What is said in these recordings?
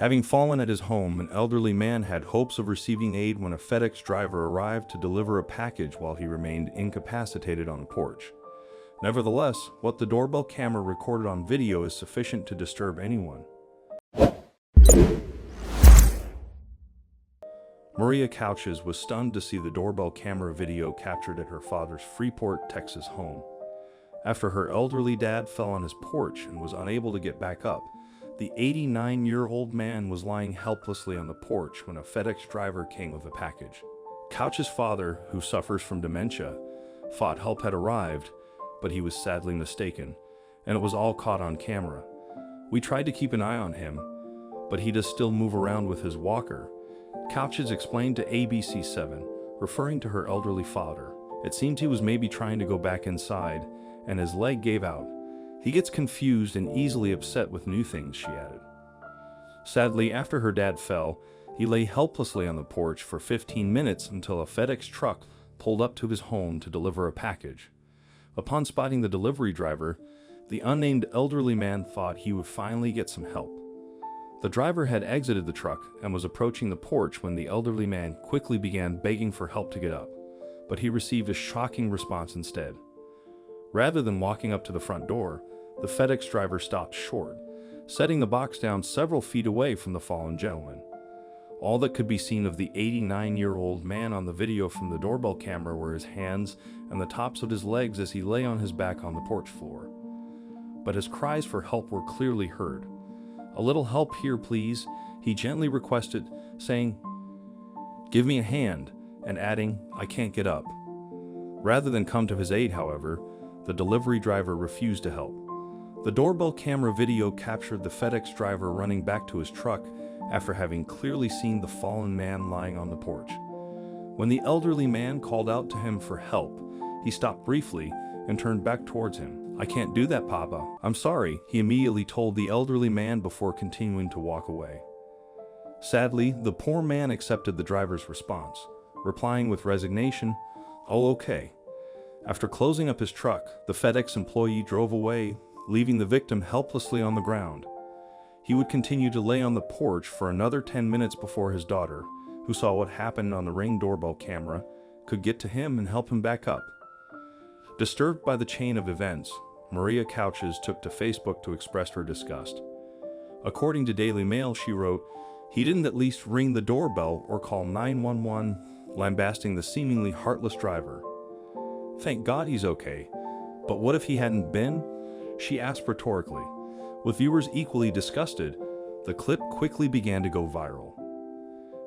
Having fallen at his home, an elderly man had hopes of receiving aid when a FedEx driver arrived to deliver a package while he remained incapacitated on the porch. Nevertheless, what the doorbell camera recorded on video is sufficient to disturb anyone. Maria Couches was stunned to see the doorbell camera video captured at her father's Freeport, Texas home. After her elderly dad fell on his porch and was unable to get back up, the 89-year-old man was lying helplessly on the porch when a FedEx driver came with a package. Couch's father, who suffers from dementia, thought help had arrived, but he was sadly mistaken, and it was all caught on camera. We tried to keep an eye on him, but he does still move around with his walker. Couches explained to ABC7, referring to her elderly father. It seemed he was maybe trying to go back inside, and his leg gave out. He gets confused and easily upset with new things, she added. Sadly, after her dad fell, he lay helplessly on the porch for 15 minutes until a FedEx truck pulled up to his home to deliver a package. Upon spotting the delivery driver, the unnamed elderly man thought he would finally get some help. The driver had exited the truck and was approaching the porch when the elderly man quickly began begging for help to get up, but he received a shocking response instead. Rather than walking up to the front door, the FedEx driver stopped short, setting the box down several feet away from the fallen gentleman. All that could be seen of the 89-year-old man on the video from the doorbell camera were his hands and the tops of his legs as he lay on his back on the porch floor. But his cries for help were clearly heard. "A little help here, please," he gently requested, saying, "Give me a hand," and adding, "I can't get up." Rather than come to his aid, however, the delivery driver refused to help. The doorbell camera video captured the FedEx driver running back to his truck after having clearly seen the fallen man lying on the porch. When the elderly man called out to him for help, he stopped briefly and turned back towards him. "I can't do that, Papa. I'm sorry," he immediately told the elderly man before continuing to walk away. Sadly, the poor man accepted the driver's response, replying with resignation, "Oh, okay." After closing up his truck, the FedEx employee drove away, leaving the victim helplessly on the ground. He would continue to lay on the porch for another 10 minutes before his daughter, who saw what happened on the Ring doorbell camera, could get to him and help him back up. Disturbed by the chain of events, Maria Couches took to Facebook to express her disgust. According to Daily Mail, she wrote, "He didn't at least ring the doorbell or call 911, lambasting the seemingly heartless driver. Thank God he's okay. But what if he hadn't been?" she asked rhetorically. With viewers equally disgusted, the clip quickly began to go viral.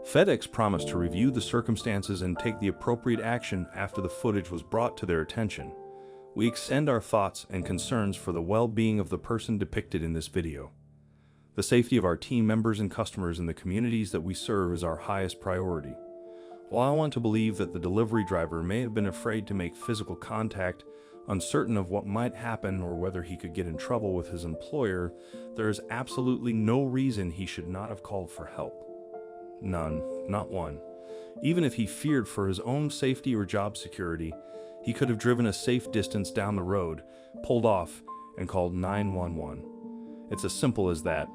FedEx promised to review the circumstances and take the appropriate action after the footage was brought to their attention. We extend our thoughts and concerns for the well-being of the person depicted in this video. The safety of our team members and customers in the communities that we serve is our highest priority. While I want to believe that the delivery driver may have been afraid to make physical contact, uncertain of what might happen or whether he could get in trouble with his employer, there is absolutely no reason he should not have called for help. None, not one. Even if he feared for his own safety or job security, he could have driven a safe distance down the road, pulled off, and called 911. It's as simple as that.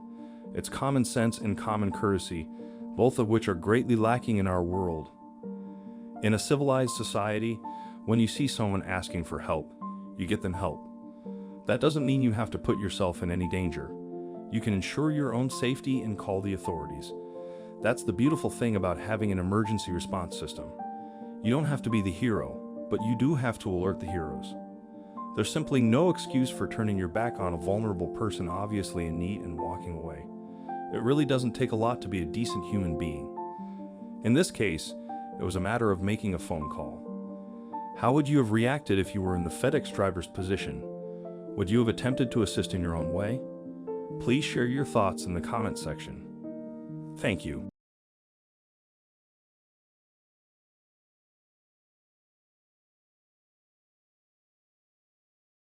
It's common sense and common courtesy, both of which are greatly lacking in our world. In a civilized society, when you see someone asking for help, you get them help. That doesn't mean you have to put yourself in any danger. You can ensure your own safety and call the authorities. That's the beautiful thing about having an emergency response system. You don't have to be the hero, but you do have to alert the heroes. There's simply no excuse for turning your back on a vulnerable person obviously in need and walking away. It really doesn't take a lot to be a decent human being. In this case, it was a matter of making a phone call. How would you have reacted if you were in the FedEx driver's position? Would you have attempted to assist in your own way? Please share your thoughts in the comment section. Thank you.